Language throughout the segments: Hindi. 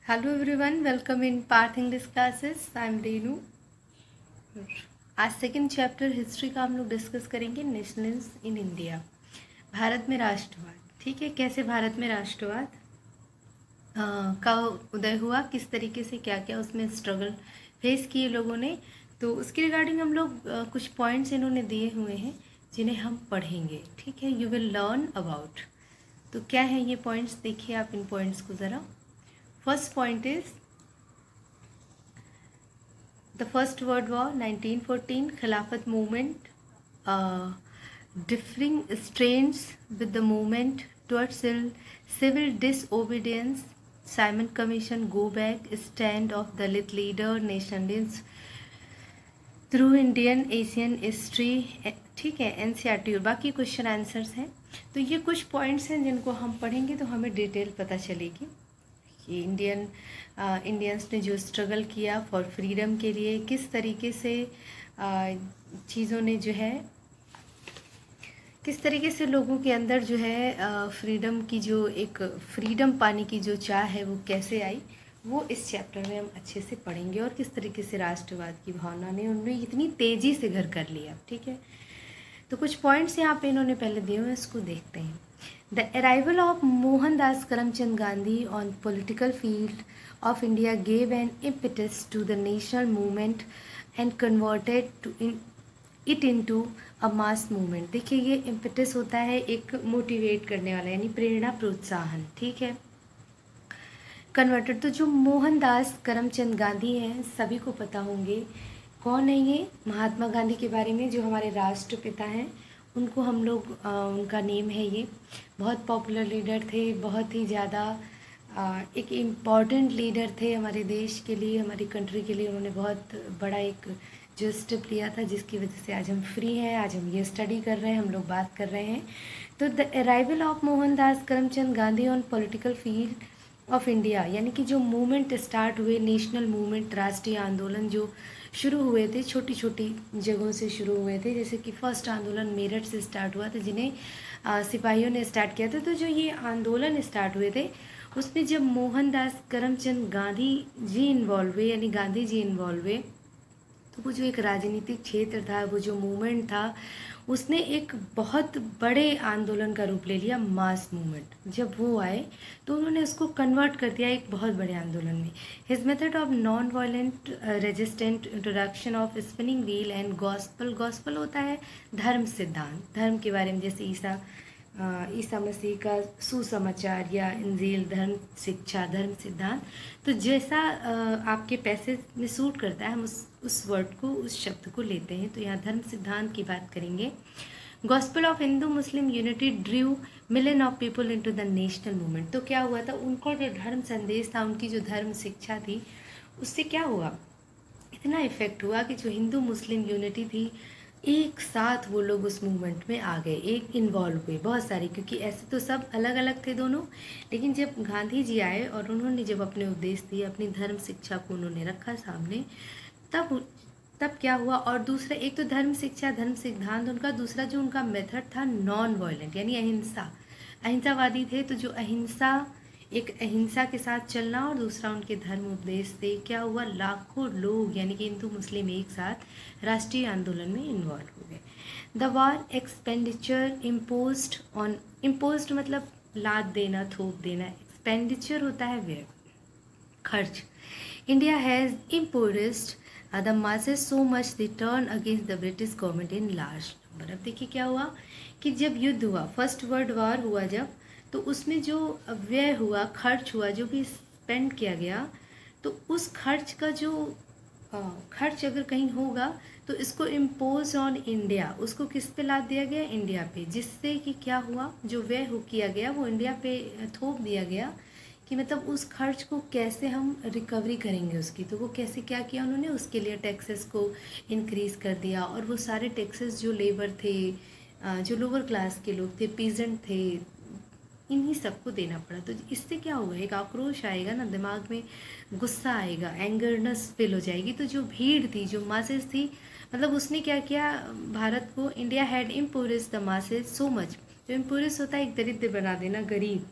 Hello everyone, welcome in Parth English classes. I am Renu. आज सेकंड चैप्टर हिस्ट्री का हम लोग डिस्कस करेंगे, नेशनल्स इन इंडिया। भारत में राष्ट्रवाद। ठीक है, कैसे भारत में राष्ट्रवाद का उदय हुआ, किस तरीके से क्या क्या उसमें स्ट्रगल फेस किए लोगों ने। तो उसके रिगार्डिंग हम लोग कुछ पॉइंट्स इन्होंने दिए हुए हैं जिन्हें हम पढ़ेंगे। ठीक है, यू विल लर्न अबाउट। तो क्या है ये पॉइंट्स, देखिए आप इन पॉइंट्स को ज़रा। First point is The first World War 1914 Khilafat movement, differing strains with the movement towards civil disobedience. Simon Commission, go back, stand of Dalit leader, nationalists through Indian Asian history. ठीक है, एनसीईआरटी और बाकी क्वेश्चन आंसर्स हैं। तो ये कुछ पॉइंट्स हैं जिनको हम पढ़ेंगे तो हमें डिटेल पता चलेगी कि इंडियंस ने जो स्ट्रगल किया फॉर फ्रीडम के लिए, किस तरीके से चीज़ों ने जो है, किस तरीके से लोगों के अंदर जो है फ्रीडम की जो एक फ्रीडम पाने की जो चाह है वो कैसे आई, वो इस चैप्टर में हम अच्छे से पढ़ेंगे। और किस तरीके से राष्ट्रवाद की भावना ने उनमें इतनी तेज़ी से घर कर लिया। ठीक है, तो कुछ पॉइंट्स यहाँ पे इन्होंने पहले दिए हुए हैं, इसको देखते हैं। The arrival of Mohandas Karamchand Gandhi on political field of India gave an impetus to the national movement and converted to it into a mass movement. देखिए, ये इम्पेटस होता है एक मोटिवेट करने वाला, यानी प्रेरणा, प्रोत्साहन। ठीक है, कन्वर्टेड। तो जो मोहनदास करमचंद गांधी हैं, सभी को पता होंगे कौन है ये, महात्मा गांधी के बारे में, जो हमारे राष्ट्रपिता हैं, उनको हम लोग उनका नेम है ये। बहुत पॉपुलर लीडर थे, बहुत ही ज़्यादा एक इम्पॉर्टेंट लीडर थे हमारे देश के लिए, हमारी कंट्री के लिए। उन्होंने बहुत बड़ा एक जो स्टेप लिया था, जिसकी वजह से आज हम फ्री हैं, आज हम ये स्टडी कर रहे हैं, हम लोग बात कर रहे हैं। तो the arrival of Mohandas Karamchand Gandhi on political field of India, यानी कि जो मूवमेंट स्टार्ट हुए, नेशनल मूवमेंट, राष्ट्रीय आंदोलन जो शुरू हुए थे, छोटी छोटी जगहों से शुरू हुए थे। जैसे कि फर्स्ट आंदोलन मेरठ से स्टार्ट हुआ था, जिन्हें सिपाहियों ने स्टार्ट किया था। तो जो ये आंदोलन स्टार्ट हुए थे, उसमें जब मोहनदास करमचंद गांधी जी इन्वॉल्व हुए, यानी गांधी जी इन्वॉल्व हुए, तो वो जो एक राजनीतिक क्षेत्र था, वो जो मूवमेंट था, उसने एक बहुत बड़े आंदोलन का रूप ले लिया, मास मूवमेंट। जब वो आए तो उन्होंने उसको कन्वर्ट कर दिया एक बहुत बड़े आंदोलन में। His method of non violent resistant introduction of spinning wheel and gospel. Gospel होता है धर्म सिद्धांत, धर्म के बारे में, जैसे ईसा मसीह का सुसमाचार या इंजील, धर्म शिक्षा, धर्म सिद्धांत। तो जैसा आपके पैसेज में सूट करता है, हम उस वर्ड को, उस शब्द को लेते हैं। तो यहाँ धर्म सिद्धांत की बात करेंगे। Gospel of Hindu Muslim unity ड्रीव million of people into the national movement. तो क्या हुआ था, उनका जो धर्म संदेश था, उनकी जो धर्म शिक्षा थी, उससे क्या हुआ, इतना इफेक्ट हुआ कि जो हिंदू मुस्लिम यूनिटी थी, एक साथ वो लोग उस मूवमेंट में आ गए, एक इन्वॉल्व हुए बहुत सारे। क्योंकि ऐसे तो सब अलग अलग थे दोनों, लेकिन जब गांधी जी आए और उन्होंने जब अपने उद्देश्य दिए, अपनी धर्म शिक्षा को उन्होंने रखा सामने, तब तब क्या हुआ। और दूसरा, एक तो धर्म शिक्षा, धर्म सिद्धांत उनका, दूसरा जो उनका मेथड था नॉन वायलेंट, यानी अहिंसा, अहिंसावादी थे। तो जो अहिंसा, एक अहिंसा के साथ चलना, और दूसरा उनके धर्म उपदेश से क्या हुआ, लाखों लोग यानी कि हिंदू मुस्लिम एक साथ राष्ट्रीय आंदोलन में इन्वॉल्व हो गए। The war expenditure imposed on, imposed मतलब लाद देना, थोप देना, एक्सपेंडिचर होता है व्यय, खर्च। India has imposed the masses so much they turn against the British government in large number. अब देखिए क्या हुआ कि जब युद्ध हुआ, फर्स्ट वर्ल्ड वॉर हुआ जब, तो उसमें जो व्यय हुआ, खर्च हुआ, जो भी स्पेंड किया गया, तो उस खर्च का जो खर्च अगर कहीं होगा, तो इसको इम्पोज ऑन इंडिया, उसको किस पे लाद दिया गया, इंडिया पे। जिससे कि क्या हुआ, जो व्यय हो किया गया वो इंडिया पे थोप दिया गया, कि मतलब उस खर्च को कैसे हम रिकवरी करेंगे उसकी। तो वो कैसे, क्या किया उन्होंने, उसके लिए टैक्सेस को इंक्रीज़ कर दिया। और वो सारे टैक्सेस जो लेबर थे, जो लोअर क्लास के लोग थे, पीजेंट थे, इन्हीं सबको देना पड़ा। तो इससे क्या होगा, एक आक्रोश आएगा ना, दिमाग में गुस्सा आएगा, एंगरनेस फील हो जाएगी। तो जो भीड़ थी, जो मासेस थी, मतलब उसने क्या किया, भारत को, India had impoverish the masses so much. जो इम्पोरिस होता है एक दरिद्र बना देना, गरीब,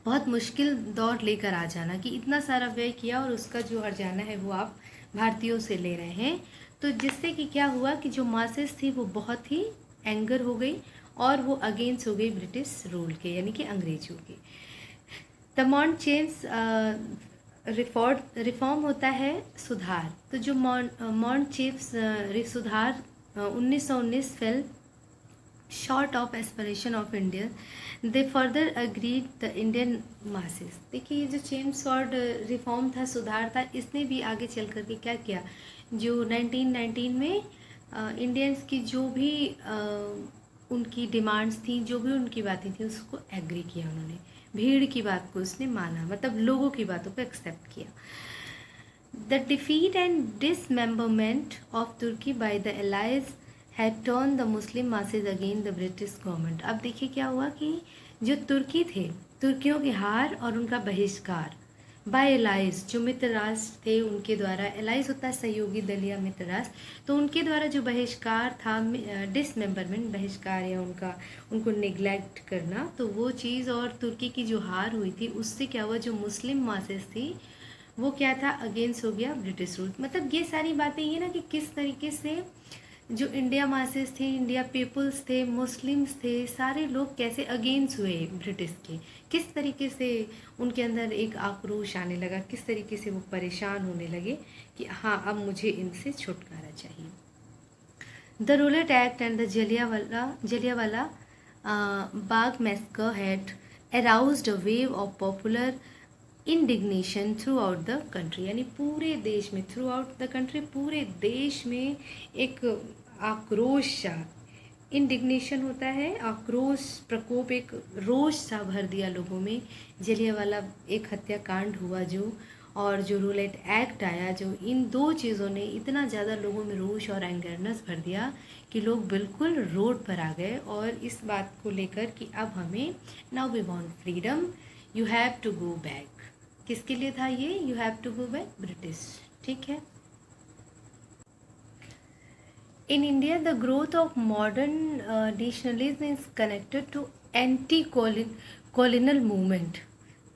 बहुत मुश्किल दौर लेकर आ जाना कि इतना सारा व्यय किया और उसका जो हर्जाना है वो आप भारतीयों से ले रहे हैं। तो जिससे कि क्या हुआ कि जो मासेस थी वो बहुत ही एंगर हो गई और वो अगेंस्ट हो गई ब्रिटिश रूल के, यानी कि अंग्रेजों के। द मॉन्ट चेंज रिफॉर्म होता है सुधार। तो जो मॉन्ट चेम्स सुधार 1919 fail short of aspiration of India, they further agreed the Indian masses. देखिए ये जो चेम्सफोर्ड रिफॉर्म था, सुधार था, इसने भी आगे चल करके क्या किया, जो 1919 में इंडियंस की जो भी उनकी डिमांड्स थी, जो भी उनकी बातें थी, उसको एग्री किया उन्होंने। भीड़ की बात को उसने माना, मतलब लोगों की बातों को एक्सेप्ट किया। The defeat and dismemberment of Turkey by the allies had turn the Muslim masses again the British government. अब देखिए क्या हुआ कि जो तुर्की थे, तुर्कियों की हार और उनका बहिष्कार बाय एलाइज, जो मित्र राष्ट्र थे उनके द्वारा, एलाइज होता है सहयोगी दल या मित्र राष्ट्र, तो उनके द्वारा जो बहिष्कार था, डिसमेंबरमेंट बहिष्कार या उनको निगलेक्ट करना, तो वो चीज़ और तुर्की की जो हार हुई थी उससे क्या हुआ, जो मुस्लिम मासेस थी वो क्या था, अगेंस्ट हो गया ब्रिटिश रूल। मतलब ये सारी बातें ये ना कि किस तरीके से जो इंडिया मासेस थे, इंडिया पीपल्स थे, मुस्लिम्स थे, सारे लोग कैसे अगेंस्ट हुए ब्रिटिश के, किस तरीके से उनके अंदर एक आक्रोश आने लगा, किस तरीके से वो परेशान होने लगे कि हाँ अब मुझे इनसे छुटकारा चाहिए। The roulette act and the Jallianwala Bagh massacre had aroused a wave of popular indignation through out the country, यानी पूरे देश में, थ्रू आउट द कंट्री, पूरे देश में एक आक्रोश सा, इंडिग्नेशन होता है आक्रोश, प्रकोप, एक रोष सा भर दिया लोगों में। जलियांवाला एक हत्याकांड हुआ जो, और जो रूलेट एक्ट आया, जो इन दो चीज़ों ने इतना ज़्यादा लोगों में रोष और एंगरनेस भर दिया कि लोग बिल्कुल रोड पर आ गए और इस बात को लेकर कि अब हमें, now we want freedom, you have to go back. किसके लिए था ये, you have to go back, British, ठीक है। In India, the growth of modern nationalism is connected to anti-colonial movement।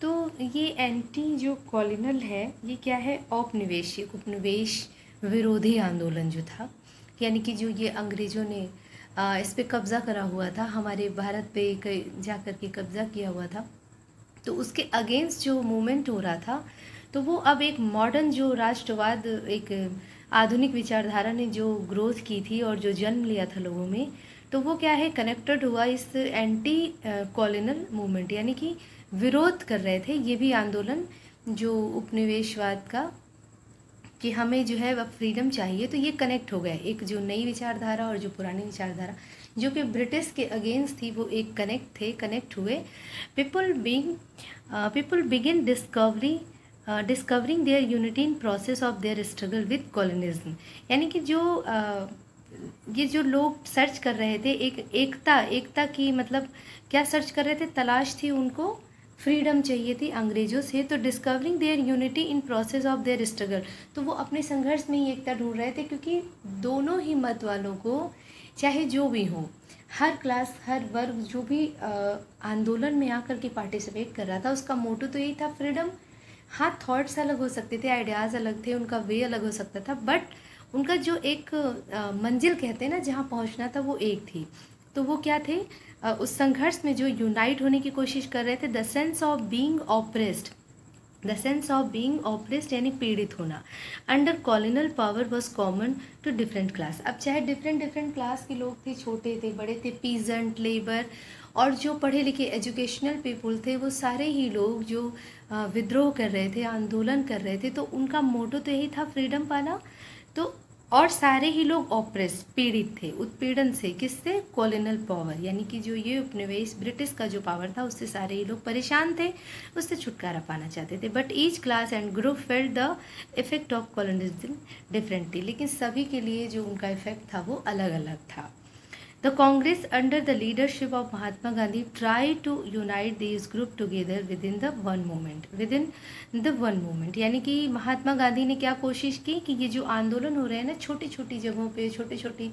तो ये एंटी जो कॉलोनल है, ये क्या है, औपनिवेशिक, उपनिवेश विरोधी आंदोलन जो था, यानी कि जो ये अंग्रेज़ों ने इस पे कब्ज़ा करा हुआ था, हमारे भारत पे जा कर के कब्ज़ा किया हुआ था, तो उसके अगेंस्ट जो मूवमेंट हो रहा था, तो वो अब एक मॉडर्न जो राष्ट्रवाद, एक आधुनिक विचारधारा ने जो ग्रोथ की थी और जो जन्म लिया था लोगों में, तो वो क्या है, कनेक्टेड हुआ इस एंटी कॉलोनल मूवमेंट, यानी कि विरोध कर रहे थे ये भी आंदोलन जो उपनिवेशवाद का, कि हमें जो है अब फ्रीडम चाहिए। तो ये कनेक्ट हो गए, एक जो नई विचारधारा और जो पुरानी विचारधारा जो कि ब्रिटिश के अगेंस्ट थी, वो एक कनेक्ट हुए। People begin discovering there unity in process of their struggle with colonialism, यानी कि जो ये जो लोग सर्च कर रहे थे, एक एकता की, मतलब क्या सर्च कर रहे थे, तलाश थी उनको, फ्रीडम चाहिए थी अंग्रेजों से। तो discovering there unity in process of their struggle, तो वो अपने संघर्ष में ही एकता ढूंढ रहे थे, क्योंकि दोनों ही मत वालों को, चाहे जो भी हो, हर क्लास, हर वर्ग जो भी आंदोलन में आकर के पार्टिसिपेट कर रहा था, उसका मोटो तो यही था, फ्रीडम। हाँ, थॉट्स अलग हो सकते थे, आइडियाज़ अलग थे, उनका वे अलग हो सकता था, बट उनका जो एक मंजिल कहते हैं ना, जहाँ पहुँचना था, वो एक थी। तो वो क्या थे, उस संघर्ष में जो यूनाइट होने की कोशिश कर रहे थे, the sense of being oppressed, यानी पीड़ित होना, under colonial power was common to different class. अब चाहे डिफरेंट क्लास के लोग थे, छोटे थे, बड़े थे, पीजेंट, लेबर, और जो पढ़े लिखे एजुकेशनल पीपल थे, वो सारे ही लोग जो विद्रोह कर रहे थे, आंदोलन कर रहे थे, तो उनका मोटो तो यही था, फ्रीडम पाना। तो और सारे ही लोग ऑप्रेस, पीड़ित थे, उत्पीड़न से, किससे, कॉलोनल पावर, यानी कि जो ये उपनिवेश ब्रिटिश का जो पावर था, उससे सारे ही लोग परेशान थे, उससे छुटकारा पाना चाहते थे। But each class and group felt the effect of colonialism differently, लेकिन सभी के लिए जो उनका इफेक्ट था वो अलग अलग था। The Congress, under the leadership of Mahatma Gandhi, tried to unite these group together within the one movement, यानी कि महात्मा गांधी ने क्या कोशिश की कि ये जो आंदोलन हो रहे हैं ना, छोटी छोटी जगहों पे, छोटी छोटी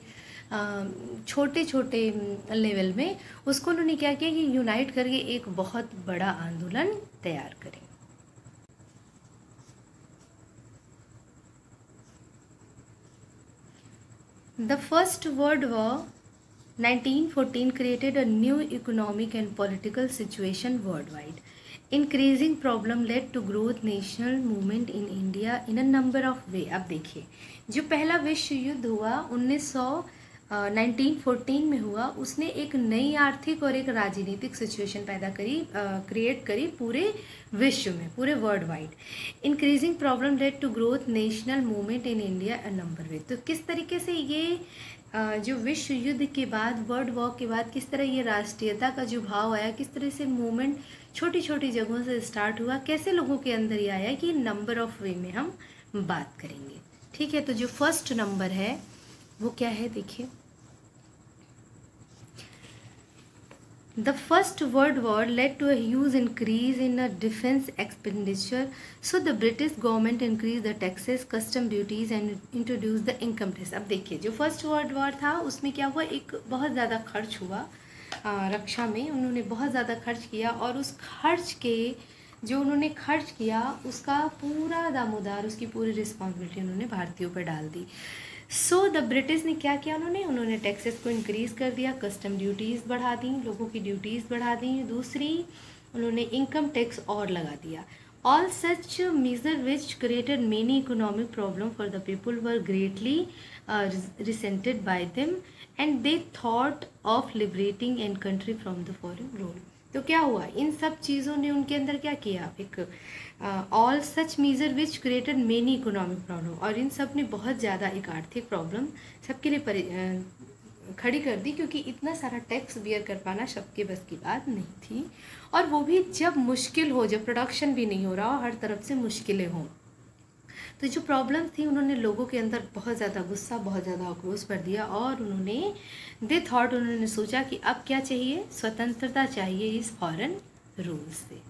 छोटे छोटे लेवल में, उसको उन्होंने क्या किया कि यूनाइट करके एक बहुत बड़ा आंदोलन तैयार करें। The first world war 1914 created a new economic and political situation worldwide. Increasing problem led to growth national movement in India in a number of way. अब देखिए, जो पहला विश्व युद्ध हुआ 1914 में हुआ, उसने एक नई आर्थिक और एक राजनीतिक सिचुएशन पैदा करी, क्रिएट करी पूरे विश्व में, पूरे world wide. Increasing problem led to growth national movement in India a number way. तो किस तरीके से ये जो विश्व युद्ध के बाद, वर्ल्ड वॉर के बाद, किस तरह ये राष्ट्रीयता का जो भाव आया, किस तरह से मूवमेंट छोटी छोटी जगहों से स्टार्ट हुआ, कैसे लोगों के अंदर ये आया, कि नंबर ऑफ वे में हम बात करेंगे। ठीक है, तो जो फर्स्ट नंबर है वो क्या है, देखिए। The First World War led to a huge increase in defense expenditure, so the British government increased the taxes, custom duties and introduced the income tax. अब देखिए, जो फर्स्ट वर्ल्ड वॉर था उसमें क्या हुआ, एक बहुत ज़्यादा खर्च हुआ रक्षा में, उन्होंने बहुत ज़्यादा खर्च किया, और उस खर्च के जो उन्होंने खर्च किया उसका पूरा दामोदार, उसकी पूरी रिस्पॉन्सिबिलिटी उन्होंने भारतीयों पर डाल दी। सो द ब्रिटिश ने क्या किया, उन्होंने टैक्सेस को इंक्रीज़ कर दिया, कस्टम ड्यूटीज़ बढ़ा दी, लोगों की ड्यूटीज़ बढ़ा दी, दूसरी उन्होंने इनकम टैक्स और लगा दिया। All such major which created many economic problem for the people were greatly resented bye them and they thought of liberating and country from the foreign rule. तो क्या हुआ, इन सब चीज़ों ने उनके अंदर क्या किया, एक all such major which created many economic problem, और इन सब ने बहुत ज़्यादा एक आर्थिक प्रॉब्लम सबके लिए खड़ी कर दी, क्योंकि इतना सारा टैक्स बियर कर पाना सबके बस की बात नहीं थी, और वो भी जब मुश्किल हो, जब प्रोडक्शन भी नहीं हो रहा हो, हर तरफ से मुश्किलें हों। तो जो प्रॉब्लम थी, उन्होंने लोगों के अंदर बहुत ज़्यादा गुस्सा, बहुत ज़्यादा आक्रोश भर दिया, और उन्होंने सोचा कि अब क्या चाहिए, स्वतंत्रता चाहिए इस फॉरेन रूल से।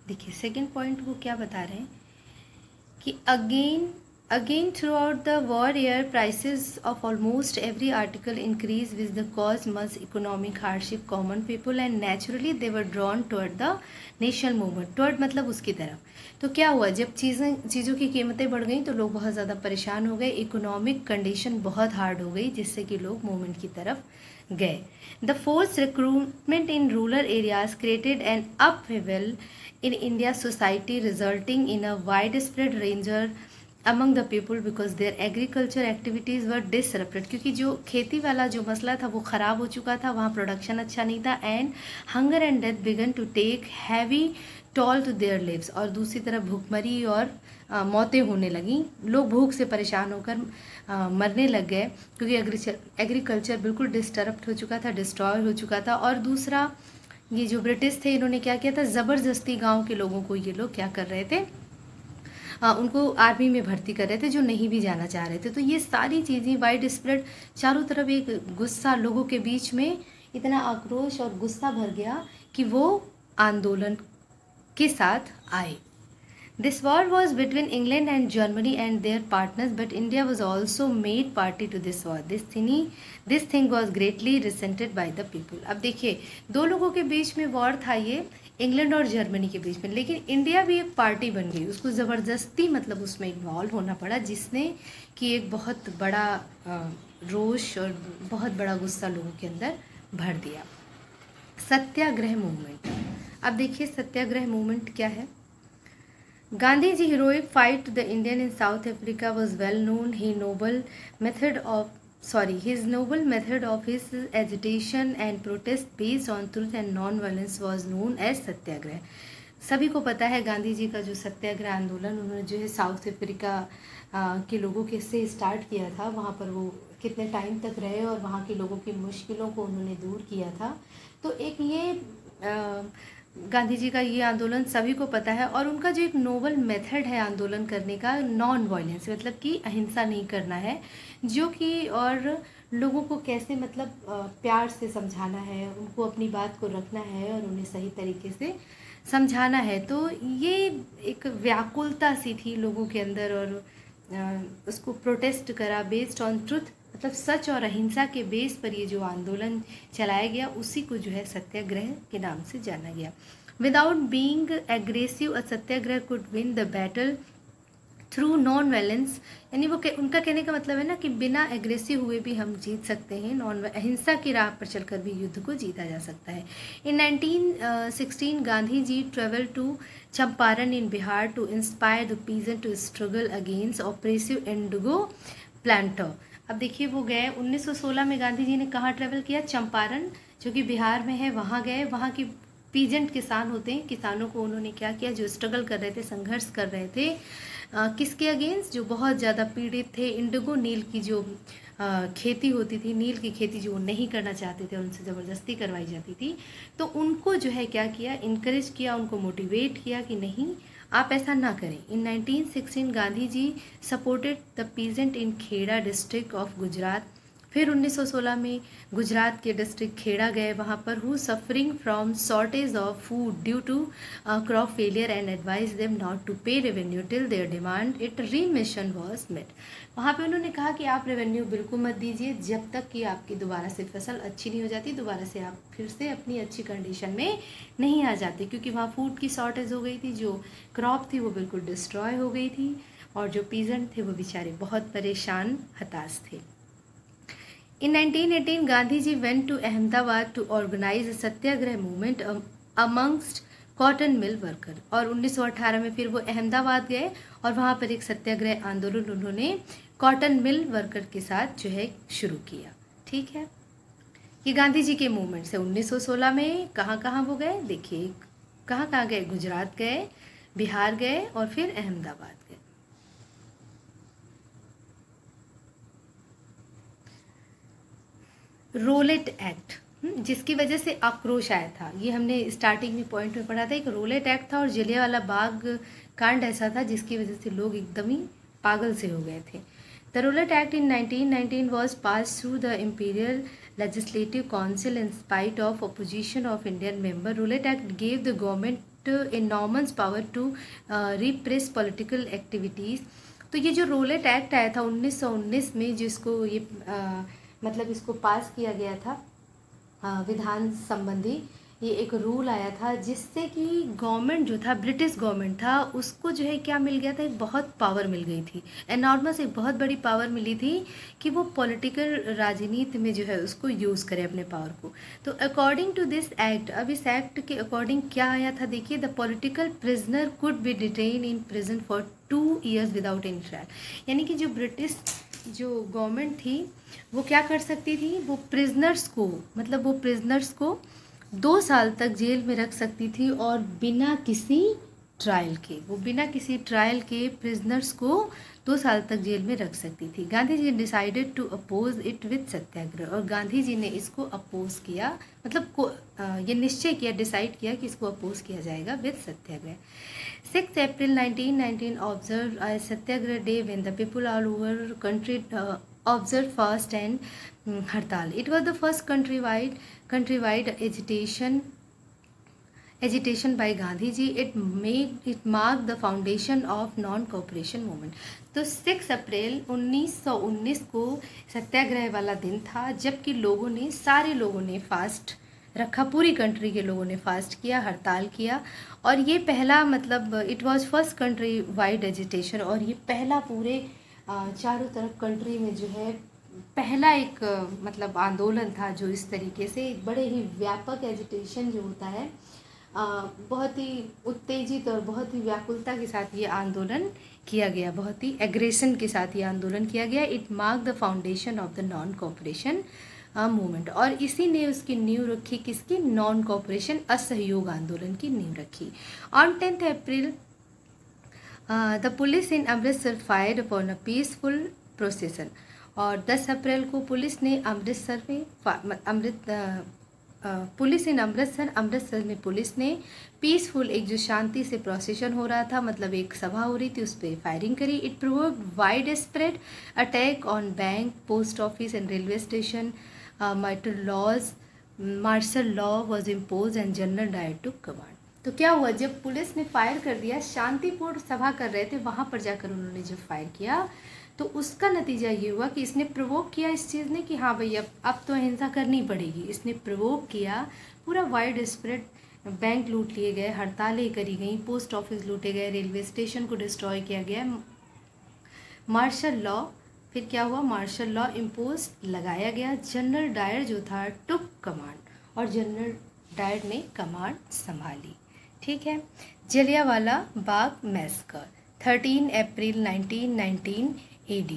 देखिए सेकंड पॉइंट वो क्या बता रहे हैं कि again through out the war year prices of almost every article increase with the cause much economic hardship common people and naturally they were drawn toward the national movement, toward मतलब उसकी तरफ। तो क्या हुआ, जब चीज़ों की कीमतें बढ़ गई तो लोग बहुत ज़्यादा परेशान हो गए, इकोनॉमिक कंडीशन बहुत हार्ड हो गई, जिससे कि लोग मूवमेंट की तरफ गए। The force recruitment in rural areas created an upheaval in India's society, resulting in a widespread danger among the people because their agriculture activities were disrupted। क्योंकि जो खेती वाला जो मसला था वो ख़राब हो चुका था, वहाँ प्रोडक्शन अच्छा नहीं था, and hunger and death began to take heavy toll to their lives, और दूसरी तरफ भूखमरी और मौतें होने लगीं, लोग भूख से परेशान होकर मरने लग गए, क्योंकि एग्रीकल्चर बिल्कुल डिस्टर्ब हो चुका था, डिस्ट्रॉय हो चुका था। और दूसरा, ये जो ब्रिटिश थे, इन्होंने क्या किया था, ज़बरदस्ती गांव के लोगों को ये लोग क्या कर रहे थे, उनको आर्मी में भर्ती कर रहे थे, जो नहीं भी जाना चाह रहे थे। तो ये सारी चीज़ें वाइड स्प्रेड, चारों तरफ एक गुस्सा, लोगों के बीच में इतना आक्रोश और गुस्सा भर गया कि वो आंदोलन के साथ आए। This war was between England and Germany and their partners, but India was also made party to this war. This thing was greatly resented by the people. अब देखिए, दो लोगों के बीच में वॉर था ये, इंग्लैंड और जर्मनी के बीच में, लेकिन इंडिया भी एक पार्टी बन गई, उसको ज़बरदस्ती मतलब उसमें इन्वॉल्व होना पड़ा, जिसने कि एक बहुत बड़ा रोष और बहुत बड़ा गुस्सा लोगों के अंदर भर दिया। सत्याग्रह मूवमेंट। अब देखिए सत्याग्रह मूवमेंट क्या है। Gandhi's heroic fight to the Indian in South Africa was well known. His noble method of his agitation and protest based on truth and non-violence was known as सत्याग्रह। सभी को पता है गांधी जी का जो सत्याग्रह आंदोलन उन्होंने जो है साउथ अफ्रीका के लोगों के से स्टार्ट किया था, वहाँ पर वो कितने टाइम तक रहे और वहाँ के लोगों की मुश्किलों को उन्होंने दूर किया था। तो एक ये गांधी जी का ये आंदोलन सभी को पता है, और उनका जो एक नोबल मेथड है आंदोलन करने का, नॉन वायलेंस, मतलब कि अहिंसा नहीं करना है, जो कि और लोगों को कैसे मतलब प्यार से समझाना है, उनको अपनी बात को रखना है और उन्हें सही तरीके से समझाना है। तो ये एक व्याकुलता सी थी लोगों के अंदर, और उसको प्रोटेस्ट करा बेस्ड ऑन ट्रुथ, मतलब सच और अहिंसा के बेस पर ये जो आंदोलन चलाया गया उसी को जो है सत्याग्रह के नाम से जाना गया। Without being aggressive, a Satyagraha could win the battle through non violence, यानी वो उनका कहने का मतलब है ना कि बिना एग्रेसिव हुए भी हम जीत सकते हैं, नॉन अहिंसा की राह पर चलकर भी युद्ध को जीता जा सकता है। In 1916 Gandhi ji travel to Champaran in Bihar to inspire the peasant to struggle against oppressive indigo planter. अब देखिए वो गए 1916 में गांधी जी ने कहाँ ट्रेवल किया, चंपारण जो कि बिहार में है, वहाँ गए। वहाँ की पीजेंट किसान होते हैं, किसानों को उन्होंने क्या किया, जो स्ट्रगल कर रहे थे, संघर्ष कर रहे थे किसके अगेंस्ट, जो बहुत ज़्यादा पीड़ित थे, इंडिगो नील की जो खेती होती थी, नील की खेती जो वो नहीं करना चाहते थे, उनसे ज़बरदस्ती करवाई जाती थी, तो उनको जो है क्या किया, इनकरेज किया, उनको मोटिवेट किया कि नहीं आप ऐसा ना करें। In 1916 Gandhi ji supported the peasant in Kheda district of Gujarat. फिर 1916 में गुजरात के डिस्ट्रिक्ट खेड़ा गए, वहाँ पर who suffering from shortage of food due to crop failure and advise them not to pay revenue till their demand it remission was met. वहाँ पे उन्होंने कहा कि आप रेवेन्यू बिल्कुल मत दीजिए जब तक कि आपकी दोबारा से फसल अच्छी नहीं हो जाती, दोबारा से आप फिर से अपनी अच्छी कंडीशन में नहीं आ जाते, क्योंकि वहाँ फूड की शॉर्टेज हो गई थी, जो क्रॉप थी वो बिल्कुल डिस्ट्रॉय हो गई थी, और जो पीजेंट थे वो बेचारे बहुत परेशान हताश थे। In 1918, Gandhi ji went to Ahmedabad to organize a Satyagraha movement amongst cotton mill worker. और 1918 में फिर वो अहमदाबाद गए और वहाँ पर एक सत्याग्रह आंदोलन उन्होंने कॉटन मिल वर्कर के साथ जो है शुरू किया। ठीक है, ये गांधी जी के मूवमेंट से 1916 में कहाँ कहाँ वो गए, देखिए कहाँ कहाँ गए, गुजरात गए, बिहार गए और फिर अहमदाबाद गए। रोलेट एक्ट, जिसकी वजह से आक्रोश आया था, ये हमने स्टार्टिंग में पॉइंट में पढ़ा था। एक रोलेट एक्ट था और जलियांवाला बाग कांड ऐसा था जिसकी वजह से लोग एकदम ही पागल से हो गए थे। The Rowlatt Act in 1919 was pass through the imperial legislative council in spite of opposition of Indian member. Rowlatt Act gave the government enormous power to repress political activities. तो ये जो रोलेट एक्ट आया था 1919 में, जिसको ये मतलब इसको पास किया गया था विधान संबंधी, ये एक रूल आया था जिससे कि गवर्नमेंट जो था, ब्रिटिश गवर्नमेंट था, उसको जो है क्या मिल गया था, एक बहुत पावर मिल गई थी, एनॉर्मस एक बहुत बड़ी पावर मिली थी कि वो पॉलिटिकल राजनीति में जो है उसको यूज़ करे अपने पावर को। तो अकॉर्डिंग टू दिस एक्ट, अब इस एक्ट के अकॉर्डिंग क्या आया था, देखिए, the political prisoner could be detain in prison for 2 years without any trial. यानी कि जो ब्रिटिश जो गवर्नमेंट थी वो क्या कर सकती थी, वो प्रिजनर्स को, मतलब वो प्रिजनर्स को 2 साल तक जेल में रख सकती थी और बिना किसी ट्रायल के, वो बिना किसी ट्रायल के प्रिजनर्स को 2 साल तक जेल में रख सकती थी। Gandhi ji decided to oppose it with satyagraha, और गांधी जी ने इसको अपोज किया, मतलब ये निश्चय किया, डिसाइड किया कि इसको अपोज किया जाएगा with Satyagraha. 6 April 1919 observed as Satyagrah Day when the people all over country observed fast and hartal. It was the first countrywide agitation by Gandhi ji. It marked the foundation of non-cooperation movement. तो 6 अप्रैल 1919 को सत्याग्रह वाला दिन था, जबकि लोगों ने, सारे लोगों ने फास्ट रखा, पूरी कंट्री के लोगों ने फास्ट किया, हड़ताल किया, और ये पहला, मतलब it was first country wide agitation, और ये पहला पूरे चारों तरफ कंट्री में जो है पहला एक मतलब आंदोलन था जो इस तरीके से एक बड़े ही व्यापक एजिटेशन जो होता है, बहुत ही उत्तेजित और बहुत ही व्याकुलता के साथ ये आंदोलन किया गया, बहुत ही एग्रेशन के साथ ये आंदोलन किया गया। It mark the foundation of the non cooperation movement, और इसी ने उसकी नींव रखी, किसकी, नॉन कोऑपरेशन असहयोग आंदोलन की नींव रखी। On 10 April the police in Amritsar fired upon a peaceful प्रोसेसन, और 10 अप्रैल को पुलिस ने अमृतसर में अमृतसर में पुलिस ने पीसफुल, एक जो शांति से प्रोसेशन हो रहा था, मतलब एक सभा हो रही थी, उस पर फायरिंग करी। It provoked wide spread attack on bank, post office and railway station. Martial law was impose and general Dyer to command. तो क्या हुआ, जब पुलिस ने फायर कर दिया, शांतिपूर्ण सभा कर रहे थे, वहाँ पर जाकर उन्होंने जब फायर किया तो उसका नतीजा ये हुआ कि इसने प्रवोक किया इस चीज़ ने कि हाँ भाई अब तो हिंसा करनी पड़ेगी। इसने प्रवोक किया, पूरा वाइड स्प्रेड, बैंक लूट लिए गए, हड़तालें करी गई, पोस्ट ऑफिस लूटे गए, रेलवे स्टेशन को डिस्ट्रॉय किया गया, मार्शल लॉ, फिर क्या हुआ, मार्शल लॉ इम्पोज लगाया गया। जनरल डायर जो था टुक कमांड, और जनरल डायर ने कमांड संभाली। ठीक है। जलियांवाला बाग मैसकर 13 अप्रैल 1919 AD.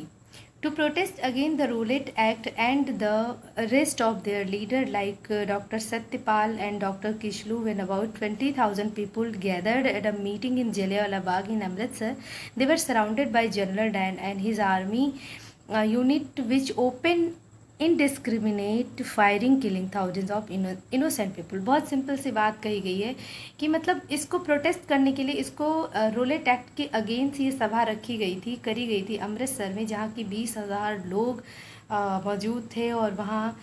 To protest against the Rowlatt Act and the arrest of their leader like Dr. Satyapal and Dr. Kishlu, when about 20,000 people gathered at a meeting in Jallianwala Bagh in Amritsar, they were surrounded by General Dyer and his army unit, which opened indiscriminate firing, killing thousands of innocent people. बहुत सिंपल सी बात कही गई है कि मतलब इसको प्रोटेस्ट करने के लिए, इसको रोलेट एक्ट के अगेंस्ट ये सभा रखी गई थी, करी गई थी अमृतसर में, जहाँ की 20,000 लोग मौजूद थे, और वहाँ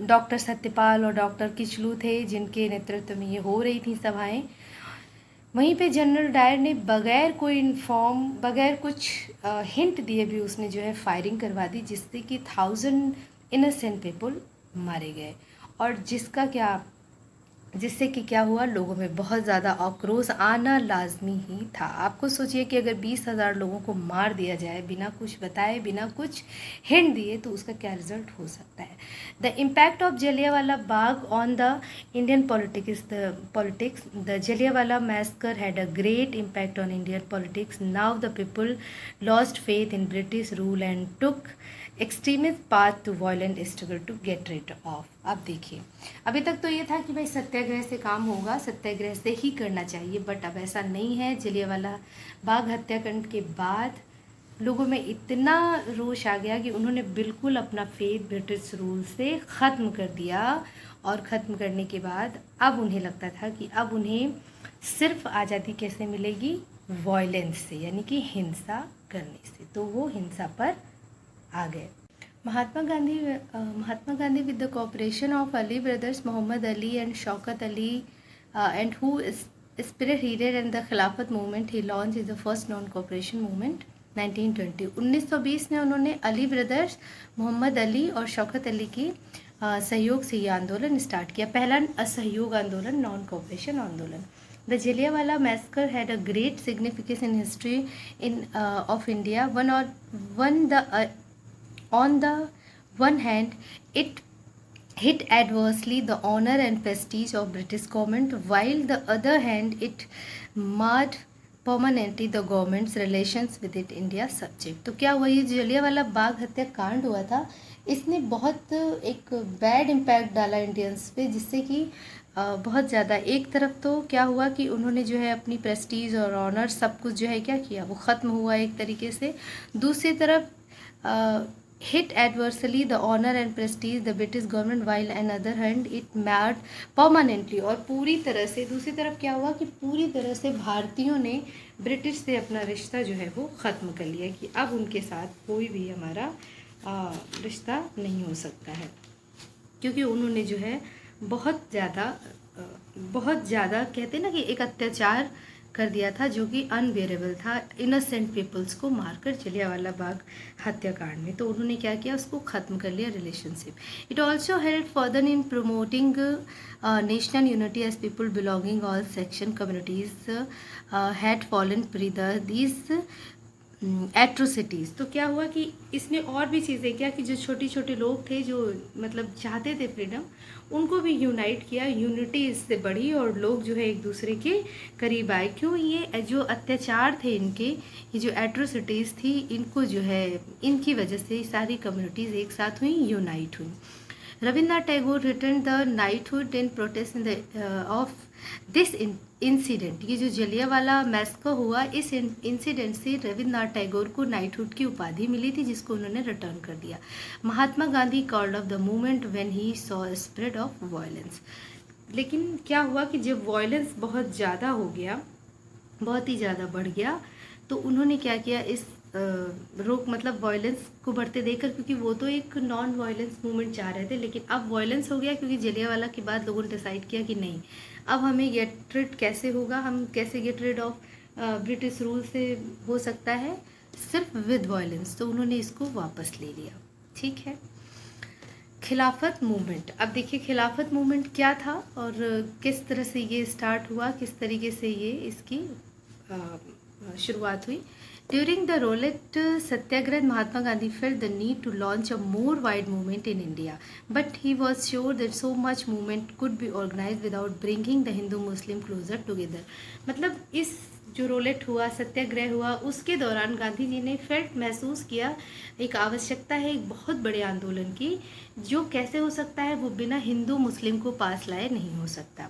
डॉक्टर सत्यपाल और डॉक्टर किचलू थे जिनके नेतृत्व में ये हो रही थी सभाएं। वहीं पे जनरल डायर ने बगैर कोई इन्फॉर्म, बगैर कुछ हिंट दिए भी उसने जो है फायरिंग करवा दी, जिससे कि 1000 इनोसेंट पीपल मारे गए, और जिससे कि क्या हुआ, लोगों में बहुत ज़्यादा आक्रोश आना लाजमी ही था। आपको सोचिए कि अगर 20,000 लोगों को मार दिया जाए बिना कुछ बताए, बिना कुछ हिंट दिए, तो उसका क्या रिजल्ट हो सकता है। The impact of Jallianwala Bagh on the Indian politics, the Jallianwala massacre had a great impact on Indian politics. Now the people lost faith in British rule and took extremist path to violent struggle to get rid of. अब देखिए, अभी तक तो ये था कि भाई सत्याग्रह से काम होगा, सत्याग्रह से ही करना चाहिए, बट अब ऐसा नहीं है। जलियांवाला बाग हत्याकांड के बाद लोगों में इतना रोष आ गया कि उन्होंने बिल्कुल अपना फेथ ब्रिटिश रूल से ख़त्म कर दिया, और ख़त्म करने के बाद अब उन्हें लगता था कि अब उन्हें सिर्फ आज़ादी कैसे मिलेगी, वायलेंस से, यानी कि हिंसा करने से। तो वो हिंसा पर आ गए। Mahatma Gandhi with the cooperation of Ali brothers, Mohammad Ali and Shaukat Ali, and who spearheaded and the Khilafat movement, he launch is the first non cooperation movement 1920। 1920 में उन्होंने अली ब्रदर्स, मोहम्मद अली और शौकत अली की सहयोग से ये आंदोलन स्टार्ट किया, पहला असहयोग आंदोलन, नॉन कॉपरेशन आंदोलन। The Jallianwala massacre had a great significance in history of India. On the one hand, it hit adversely the honor and prestige of British government, while the other hand it marred permanently the government's relations with its India subject। तो क्या हुआ, ये जलियांवाला बाग हत्याकांड हुआ था, इसने बहुत एक बैड इम्पैक्ट डाला इंडियंस पे, जिससे कि बहुत ज़्यादा, एक तरफ तो क्या हुआ कि उन्होंने जो है अपनी प्रेस्टीज और ऑनर सब कुछ जो है क्या किया, वो ख़त्म हुआ एक तरीके से। दूसरी तरफ hit adversely the honor and prestige the British government, while on other hand it marred permanently, और पूरी तरह से, दूसरी तरफ क्या हुआ कि पूरी तरह से भारतीयों ने ब्रिटिश से अपना रिश्ता जो है वो ख़त्म कर लिया, कि अब उनके साथ कोई भी हमारा रिश्ता नहीं हो सकता है, क्योंकि उन्होंने जो है बहुत ज़्यादा कहते ना कि एक अत्याचार कर दिया था जो कि अनबेरेबल था, इनोसेंट पीपल्स को मारकर जलियांवाला बाग हत्याकांड में। तो उन्होंने क्या किया, उसको ख़त्म कर लिया relationship. It also help further in promoting national unity as people belonging all section communities had fallen prey these atrocities. तो क्या हुआ कि इसने और भी चीज़ें किया कि जो छोटे छोटे लोग थे जो मतलब चाहते थे फ्रीडम, उनको भी यूनाइट किया, यूनिटी इससे बढ़ी और लोग जो है एक दूसरे के करीब आए। क्यों, ये जो अत्याचार थे इनके, ये जो एट्रोसिटीज़ थी, इनको जो है इनकी वजह से सारी कम्युनिटीज़ एक साथ हुई, यूनाइट हुई। Rabindranath Tagore return the knighthood in protest of this incident. ये जो जलियांवाला मैसकर हुआ, इस इंसिडेंट से रविन्द्रनाथ टैगोर को नाइटहुड की उपाधि मिली थी, जिसको उन्होंने रिटर्न कर दिया। Mahatma Gandhi called off the movement when he saw spread of violence. लेकिन क्या हुआ कि जब वायलेंस बहुत ज़्यादा हो गया, बहुत ही ज़्यादा बढ़ गया, तो उन्होंने क्या किया, इस रोक मतलब वायलेंस को बढ़ते देखकर, क्योंकि वो तो एक नॉन वायलेंस मूवमेंट चाह रहे थे, लेकिन अब वायलेंस हो गया क्योंकि जलियांवाला के बाद लोगों ने डिसाइड किया कि नहीं, अब हमें गेट रिड कैसे होगा, हम कैसे get rid of British rule से हो सकता है, सिर्फ विद वायलेंस। तो उन्होंने इसको वापस ले लिया। ठीक है। खिलाफत मूवमेंट, अब देखिए खिलाफत मूवमेंट क्या था और किस तरह से ये स्टार्ट हुआ, किस तरीके से ये इसकी शुरुआत हुई। During the Rowlatt Satyagraha Mahatma Gandhi felt the need to launch a more wide movement in India, but he was sure that so much movement could be organise without bringing the Hindu Muslim closer together. मतलब इस जो रोलेट हुआ, सत्याग्रह हुआ, उसके दौरान गांधी जी ने फेल्ट महसूस किया एक आवश्यकता है एक बहुत बड़े आंदोलन की, जो कैसे हो सकता है, वो बिना हिंदू मुस्लिम को पास लाए नहीं हो सकता।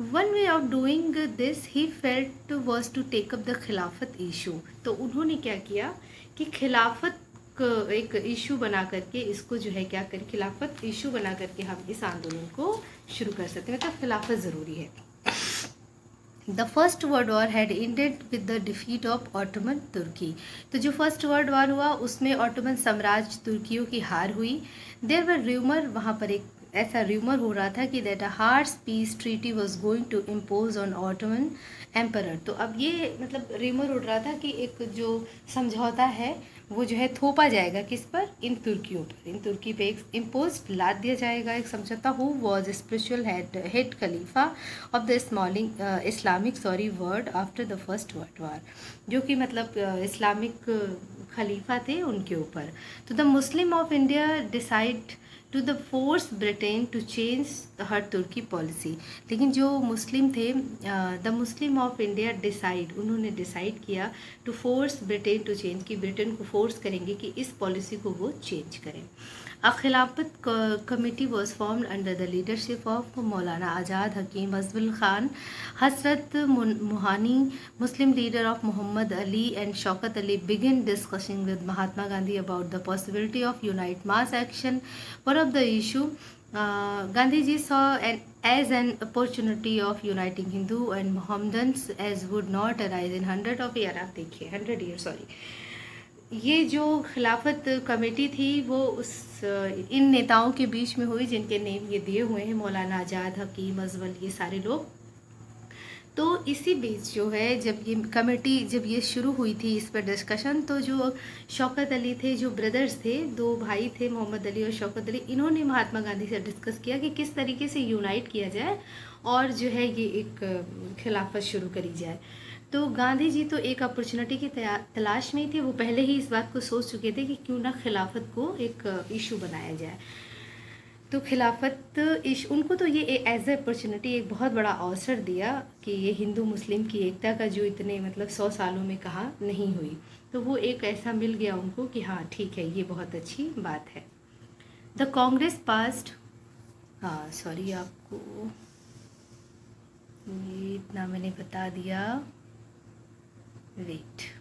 One way of doing this he felt was to take up the Khilafat issue. तो उन्होंने क्या किया कि खिलाफत एक इशू बना करके इसको जो है क्या करें, खिलाफत इशू बना करके हम इस आंदोलन को शुरू कर सकते हैं, मतलब खिलाफत ज़रूरी है। The first world war had ended with the defeat of Ottoman Turkey. तो जो फर्स्ट वर्ल्ड वॉर हुआ उसमें ऑटोमन साम्राज्य तुर्कियों की हार हुई। देयर वर र्यूमर, वहाँ पर एक ऐसा र्यूमर हो रहा था कि that a harsh peace treaty was going to impose on Ottoman emperor. तो अब ये मतलब र्यूमर उड़ रहा था कि एक जो समझौता है वो जो है थोपा जाएगा किस पर, इन तुर्कियों पर, इन तुर्की पे एक इम्पोज लाद दिया जाएगा एक समझौता। Who was spiritual head Khalifa of the Islamic world after the first world war, जो कि मतलब इस्लामिक खलीफा थे उनके ऊपर। तो the Muslim of India decide to the force Britain to change her Turkey policy. लेकिन जो मुस्लिम थे, the Muslim of India decide, उन्होंने डिसाइड किया to force Britain to change, कि ब्रिटेन को फोर्स करेंगे कि इस पॉलिसी को वो चेंज करें। अ खिलाफत committee was formed under the leadership of Maulana Azad Hakim अजबुल Khan, Hasrat Muhani, Muslim leader of Muhammad Ali and Shaukat Ali began discussing with Mahatma Gandhi about the possibility of unite mass action. One of the issue Gandhiji saw as an opportunity of uniting Hindu and Mohammedans as would not arise in 100 years. आप देखिए 100 years, सॉरी, ये जो खिलाफत कमेटी थी वो उस इन नेताओं के बीच में हुई जिनके नेम ये दिए हुए हैं, मौलाना आज़ाद, हकीम, अजवल, ये सारे लोग। तो इसी बीच जो है जब ये कमेटी जब ये शुरू हुई थी इस पर डिस्कशन, तो जो शौकत अली थे, जो ब्रदर्स थे, दो भाई थे मोहम्मद अली और शौकत अली, इन्होंने महात्मा गांधी से डिस्कस किया कि किस तरीके से यूनाइट किया जाए और जो है ये एक खिलाफत शुरू करी जाए। तो गांधी जी तो एक अपॉर्चुनिटी की तलाश में ही थे, वो पहले ही इस बात को सोच चुके थे कि क्यों ना खिलाफत को एक इशू बनाया जाए। तो खिलाफत उनको तो ये एज ए अपॉर्चुनिटी एक बहुत बड़ा अवसर दिया कि ये हिंदू मुस्लिम की एकता का जो इतने मतलब 100 सालों में कहा नहीं हुई, तो वो एक ऐसा मिल गया उनको कि हाँ ठीक है, ये बहुत अच्छी बात है। द कांग्रेस पास्ट, हाँ सॉरी आपको ये इतना मैंने बता दिया, वेट,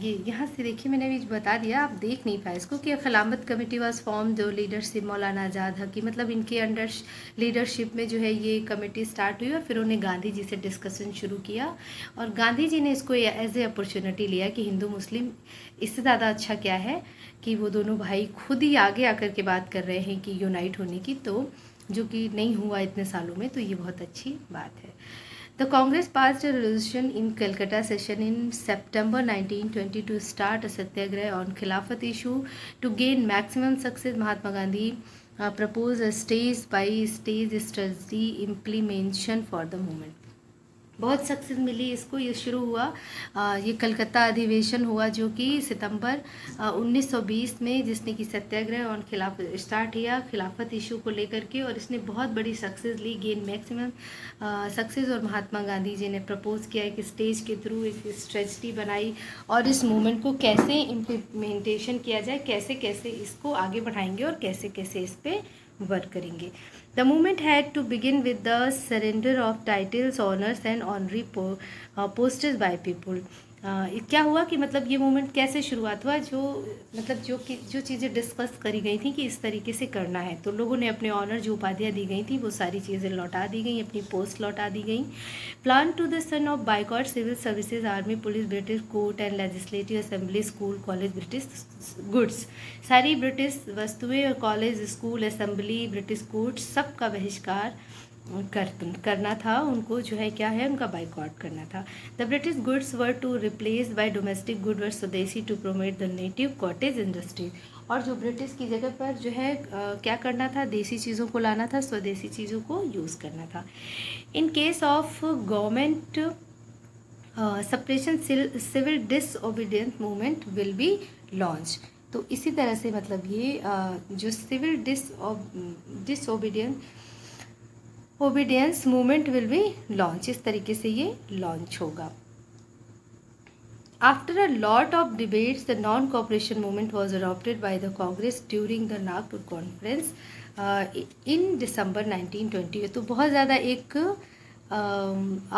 ये यहाँ से देखिए मैंने अभी बता दिया, आप देख नहीं पाए इसको, कि खिलाफत कमेटी वाज फॉर्म जो लीडरशिप मौलाना आज़ाद हकी, मतलब इनके अंडर लीडरशिप में जो है ये कमेटी स्टार्ट हुई और फिर उन्हें गांधी जी से डिस्कशन शुरू किया और गांधी जी ने इसको एज ए अपॉर्चुनिटी लिया कि हिंदू मुस्लिम इससे ज़्यादा अच्छा क्या है कि वो दोनों भाई खुद ही आगे आकर के बात कर रहे हैं कि यूनाइट होने की, तो जो कि नहीं हुआ इतने सालों में, तो ये बहुत अच्छी बात है। The Congress passed a resolution in Calcutta session in September 1920 to start a satyagraha on Khilafat issue. To gain maximum success, Mahatma Gandhi proposed a stage-by-stage strategy implementation for the movement. बहुत सक्सेस मिली इसको, ये शुरू हुआ ये कलकत्ता अधिवेशन हुआ जो कि सितंबर 1920 में, जिसने कि सत्याग्रह और खिलाफत स्टार्ट किया खिलाफत इशू को लेकर के, और इसने बहुत बड़ी सक्सेस ली, गेन मैक्सिमम सक्सेस। और महात्मा गांधी जी ने प्रपोज किया एक स्टेज के थ्रू एक स्ट्रेटजी बनाई और इस मूवमेंट को कैसे इम्प्लीमेंटेशन किया जाए, कैसे कैसे इसको आगे बढ़ाएंगे और कैसे कैसे इस पर वर्क करेंगे। The movement had to begin with the surrender of titles, honors and honorary posters by people. क्या हुआ कि मतलब ये मूवमेंट कैसे शुरुआत हुआ, जो चीज़ें डिस्कस करी गई थी कि इस तरीके से करना है, तो लोगों ने अपने ऑनर जो उपाधियाँ दी गई थी वो सारी चीज़ें लौटा दी गई, अपनी पोस्ट लौटा दी गई। Plan to the son of boycott civil services, army, police, British court and legislative assembly, school, college, British goods, सारी ब्रिटिश वस्तुएं और college, school, assembly, British court, सब का बहिष्कार करना था उनको, जो है क्या है, उनका बाइकआउट करना था। The British goods were to replace by domestic good were swadeshi to promote the native cottage industry, और जो ब्रिटिश की जगह पर जो है क्या करना था, देसी चीज़ों को लाना था, स्वदेशी चीज़ों को यूज़ करना था। In case of government suppression, civil disobedience movement will be launch. तो इसी तरह से मतलब ये जो civil obedience movement will be launch, इस तरीके से ये लॉन्च होगा। After a lot of debates, the non-cooperation movement was adopted by the Congress during the Nagpur Conference in December 1920। तो बहुत ज़्यादा एक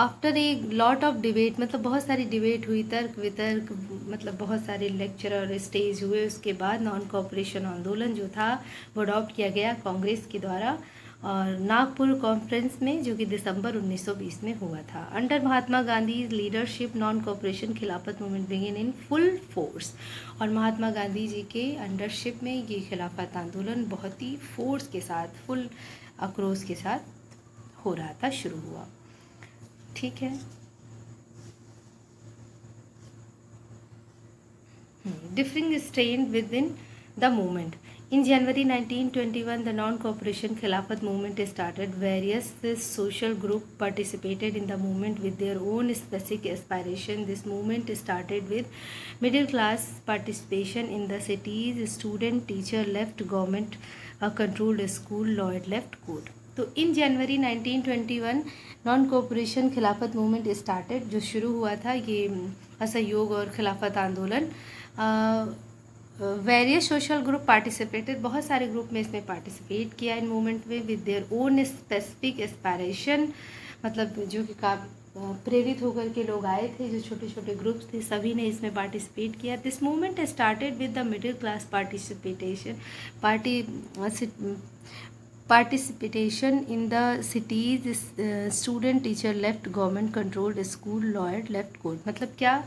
after a lot of debate, मतलब बहुत सारी डिबेट हुई, तर्क वितर्क, मतलब बहुत सारे लेक्चर और स्टेज हुए, उसके बाद नॉन कॉपरेशन आंदोलन जो था वो अडॉप्ट किया गया कांग्रेस के द्वारा और नागपुर कॉन्फ्रेंस में, जो कि दिसंबर 1920 में हुआ था। Under Mahatma Gandhi leadership, non cooperation खिलाफत movement begin in full force, और महात्मा गांधी जी के अंडरशिप में ये खिलाफत आंदोलन बहुत ही फोर्स के साथ, फुल आक्रोश के साथ हो रहा था, शुरू हुआ। ठीक है। Differing strain with in the movement. In January 1921, the non-cooperation Khilafat movement started. Various social groups participated in the movement with their own specific aspiration. This movement started with middle class participation in the cities. Student, teacher left government controlled school, lawyer left court. तो इन जनवरी 1921 नॉन कोऑपरेशन खिलाफत मूवमेंट स्टार्टेड, जो शुरू हुआ था ये असहयोग और खिलाफत आंदोलन। वेरियस सोशल ग्रुप पार्टिसिपेटेड, बहुत सारे ग्रुप में इसमें पार्टिसिपेट किया इन मूवमेंट में, with their own specific aspiration, मतलब जो कि प्रेरित होकर के लोग आए थे, जो छोटे छोटे ग्रुप्स थे सभी ने इसमें पार्टिसिपेट किया। This movement started with the middle class participation in the cities. Student, teacher left government controlled school, lawyer left court. मतलब क्या,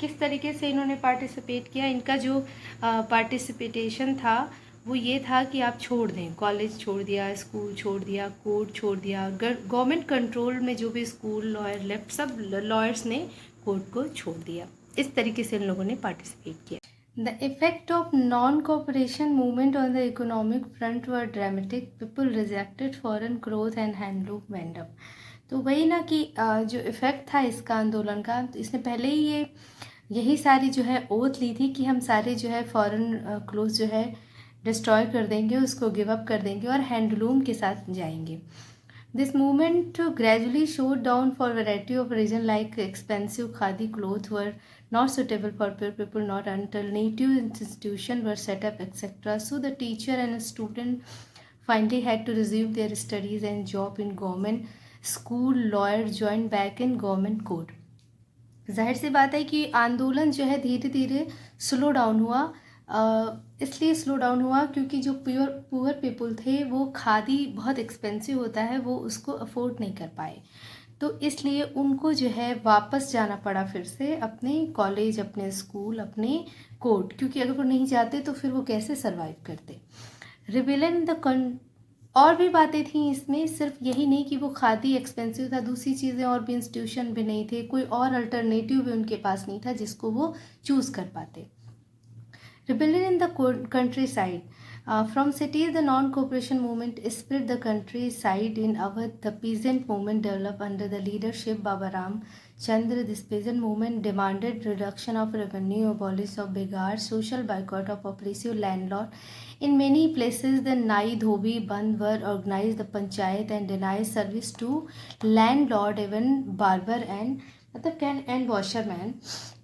किस तरीके से इन्होंने पार्टिसिपेट किया, इनका जो पार्टिसिपेशन था वो ये था कि आप छोड़ दें, कॉलेज छोड़ दिया, स्कूल छोड़ दिया, कोर्ट छोड़ दिया, गवर्नमेंट कंट्रोल में जो भी स्कूल, लॉयर लेफ्ट, सब लॉयर्स ने कोर्ट को छोड़ दिया। इस तरीके से इन लोगों ने पार्टिसिपेट किया। The effect of non-cooperation movement on the economic front were dramatic. People rejected foreign growth and handloom went up. तो वही ना कि जो इफ़ेक्ट था इसका आंदोलन का, तो इसने पहले ही यही सारी जो है ओथ ली थी कि हम सारे जो है फॉरेन क्लोथ जो है डिस्ट्रॉय कर देंगे, उसको गिव अप कर देंगे और हैंडलूम के साथ जाएंगे। This movement gradually showed down for variety of reason, like expensive khadi cloth were not suitable for poor people, not alternative institutions were set up, etc. So the teacher and student finally had to resume their studies and job in government school, lawyer joined back in government court. जाहिर सी बात है कि आंदोलन जो है धीरे धीरे स्लो डाउन हुआ। इसलिए स्लो डाउन हुआ क्योंकि जो पुअर पीपल थे वो खादी बहुत एक्सपेंसिव होता है, वो उसको अफोर्ड नहीं कर पाए, तो इसलिए उनको जो है वापस जाना पड़ा फिर से अपने कॉलेज, अपने स्कूल, अपने कोर्ट, क्योंकि अगर वो नहीं जाते तो फिर वो कैसे सरवाइव करते। रिबेलियन द और भी बातें थी इसमें, सिर्फ यही नहीं कि वो खादी एक्सपेंसिव था, दूसरी चीज़ें और भी, इंस्टीट्यूशन भी नहीं थे, कोई और अल्टरनेटिव भी उनके पास नहीं था जिसको वो चूज़ कर पाते। Rebellion in the country side. From cities, the non-cooperation movement spread the countryside. In Awadh, the peasant movement developed under the leadership of Baba Ram Chandra. This peasant movement demanded reduction of revenue, abolition of begar, social boycott of oppressive landlord. In many places, the Nai Dhobi Bandh were organized the panchayat and denied service to landlord, even barber and and washerman.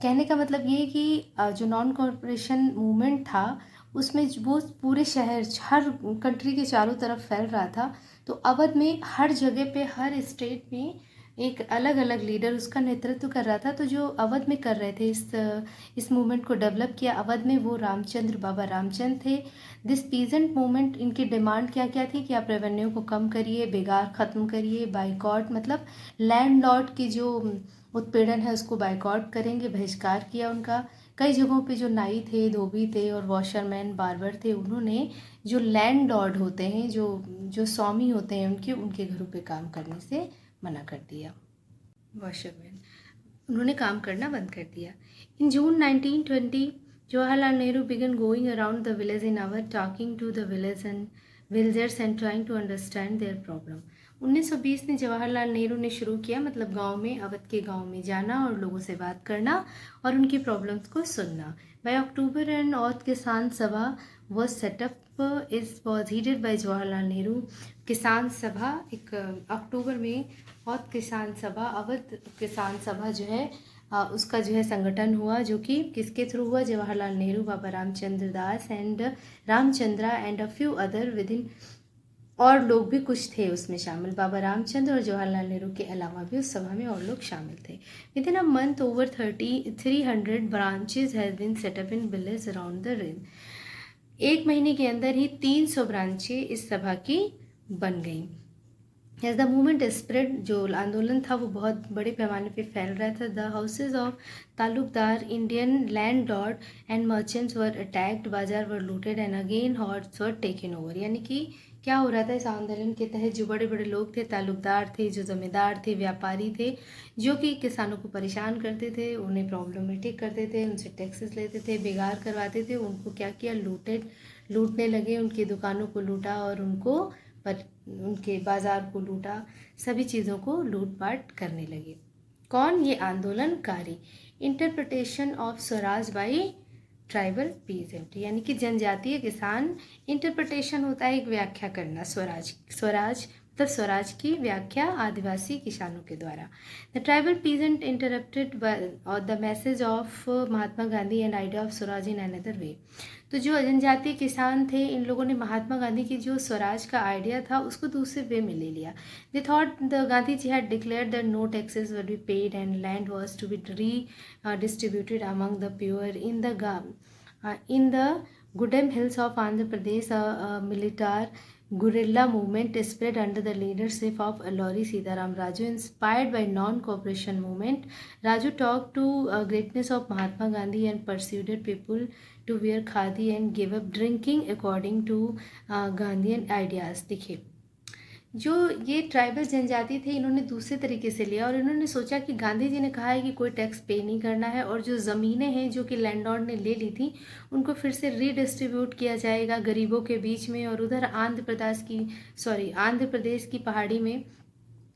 कहने का मतलब ये कि जो नॉन कॉर्पोरेशन मूवमेंट था उसमें वो पूरे शहर, हर कंट्री के चारों तरफ फैल रहा था। तो अवध में हर जगह पे, हर स्टेट में एक अलग अलग लीडर उसका नेतृत्व कर रहा था। तो जो अवध में कर रहे थे इस मूवमेंट को डेवलप किया अवध में, वो रामचंद्र, बाबा रामचंद्र थे। दिस पीजेंट मूवमेंट, इनकी डिमांड क्या क्या थी कि आप रेवेन्यू को कम करिए, बेगार ख़त्म करिए, बाइकॉट मतलब लैंडलॉर्ड की जो उत्पीड़न है उसको बाइकॉट करेंगे, बहिष्कार किया उनका। कई जगहों पे जो नाई थे, धोबी थे और वॉशरमैन, बार्बर थे, उन्होंने जो लैंडलॉर्ड होते हैं, जो स्वामी होते हैं उनके घरों पे काम करने से मना कर दिया। वॉशरमैन, उन्होंने काम करना बंद कर दिया। इन जून 1920 Jawaharlal Nehru began going around the village in Awadh talking to the villagers and trying to understand their problem। 1920 में जवाहरलाल नेहरू ने शुरू किया, मतलब गांव में, अवध के गांव में जाना और लोगों से बात करना और उनकी प्रॉब्लम्स को सुनना। बाय अक्टूबर एंड औध किसान सभा was set up was headed by Jawaharlal Nehru. किसान सभा एक अक्टूबर में औध किसान सभा, अवध किसान सभा जो है उसका जो है संगठन हुआ, जो कि किसके थ्रू हुआ? Jawaharlal Nehru, Baba Ramchandra Das and Ramchandra and a few other within, और लोग भी कुछ थे उसमें शामिल। बाबा रामचंद्र और जवाहरलाल नेहरू के अलावा भी उस सभा में और लोग शामिल थे। Within a month over 300 branches has been set up in village around the rain. एक महीने के अंदर ही 300 ब्रांचें इस सभा की बन गई। एज द मूवमेंट स्प्रेड, जो आंदोलन था वो बहुत बड़े पैमाने पे फैल रहा था। The houses of taluqdar, Indian landlord and merchants were attacked, bazaar were looted and again hearts were taken over. यानी कि क्या हो रहा था इस आंदोलन के तहत? जो बड़े बड़े लोग थे, तालुकदार थे, जो जमींदार थे, व्यापारी थे, जो कि किसानों को परेशान करते थे, उन्हें प्रॉब्लमेटिक करते थे, उनसे टैक्सेस लेते थे, बेगार करवाते थे, उनको क्या किया? लूटने लगे, उनकी दुकानों को लूटा और उनके बाजार को लूटा, सभी चीज़ों को लूटपाट करने लगे। कौन? ये आंदोलनकारी। Interpretation of Swaraj by tribal peasant, यानी कि जनजातीय किसान। इंटरप्रिटेशन होता है एक व्याख्या करना, स्वराज मतलब स्वराज की व्याख्या आदिवासी किसानों के द्वारा। The tribal peasant interrupted the message of Mahatma Gandhi and idea of Swaraj in another way. तो जो जनजातीय किसान थे, इन लोगों ने महात्मा गांधी की जो स्वराज का आइडिया था उसको दूसरे वे में ले लिया। They thought the Gandhi ji had declared that no taxes would be paid and land was to be distributed among the poor in the Gudem hills of Andhra Pradesh. A militant guerrilla movement spread under the leadership of Alluri Sitaram Raju, inspired by non-cooperation movement. Raju talked to greatness of Mahatma Gandhi and persuaded people to wear khadi and give up drinking according to Gandhian ideas। देखिए, जो ये ट्राइबल जनजाति थे, इन्होंने दूसरे तरीके से लिया और इन्होंने सोचा कि गांधी जी ने कहा है कि कोई टैक्स पे नहीं करना है और जो ज़मीनें हैं जो कि लैंडलॉर्ड ने ले ली थी उनको फिर से रीडिस्ट्रीब्यूट किया जाएगा गरीबों के बीच में। और उधर आंध्र प्रदेश की पहाड़ी में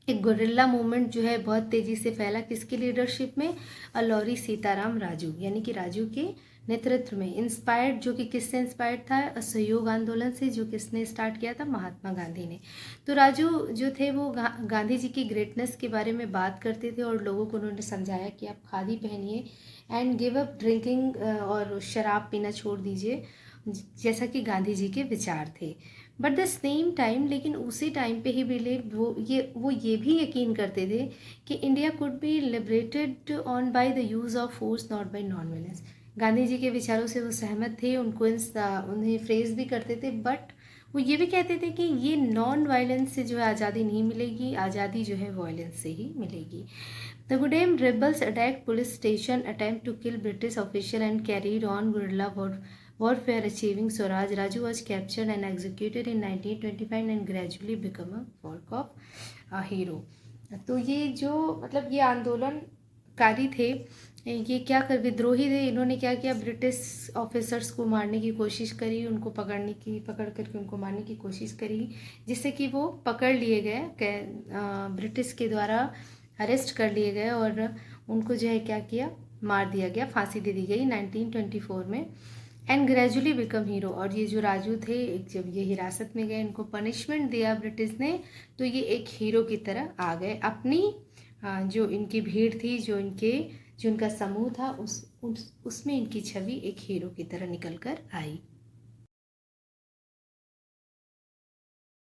एक गुरिल्ला मूवमेंट जो है बहुत तेज़ी से फैला। किसकी लीडरशिप में? अल्लौरी सीताराम राजू, यानी कि राजू के नेतृत्व में। इंस्पायर्ड, जो कि किससे इंस्पायर्ड था? असहयोग आंदोलन से, जो किसने स्टार्ट किया था? महात्मा गांधी ने। तो राजू जो थे वो गांधी जी की ग्रेटनेस के बारे में बात करते थे और लोगों को उन्होंने समझाया कि आप खादी पहनिए एंड गिव अप ड्रिंकिंग, और शराब पीना छोड़ दीजिए, जैसा कि गांधी जी के विचार थे। बट द सेम टाइम, लेकिन उसी टाइम पे ही वो ये भी यकीन करते थे कि India could be liberated on by the use of force, not by non violence. Gandhi ji के विचारों से वो सहमत थे, उन्हें फ्रेज भी करते थे, बट वो ये भी कहते थे कि ये नॉन वायलेंस से जो है आज़ादी नहीं मिलेगी, आज़ादी जो है वायलेंस से ही मिलेगी। The Gudem rebels attacked police station, attempt to kill British official and carried on guerrilla warfare achieving Swaraj. Raju was captured and executed in 1925 and gradually become a work of a hero। तो ये जो मतलब ये आंदोलनकारी थे, ये क्या विद्रोही थे। इन्होंने क्या किया? ब्रिटिश ऑफिसर्स को मारने की कोशिश करी, उनको पकड़ करके उनको मारने की कोशिश करी, जिससे कि वो पकड़ लिए गए, ब्रिटिश के द्वारा अरेस्ट कर लिए गए और उनको जो है क्या किया? मार दिया गया, फांसी दे दी गई 1924 में। And gradually become hero. और ये जो राजू थे, जब ये हिरासत में गए, इनको पनिशमेंट दिया ब्रिटिश ने, तो ये एक हीरो की तरह आ गए। अपनी जो इनकी भीड़ थी, जो इनका समूह था, उसमें इनकी छवि एक हीरो की तरह निकल कर आई।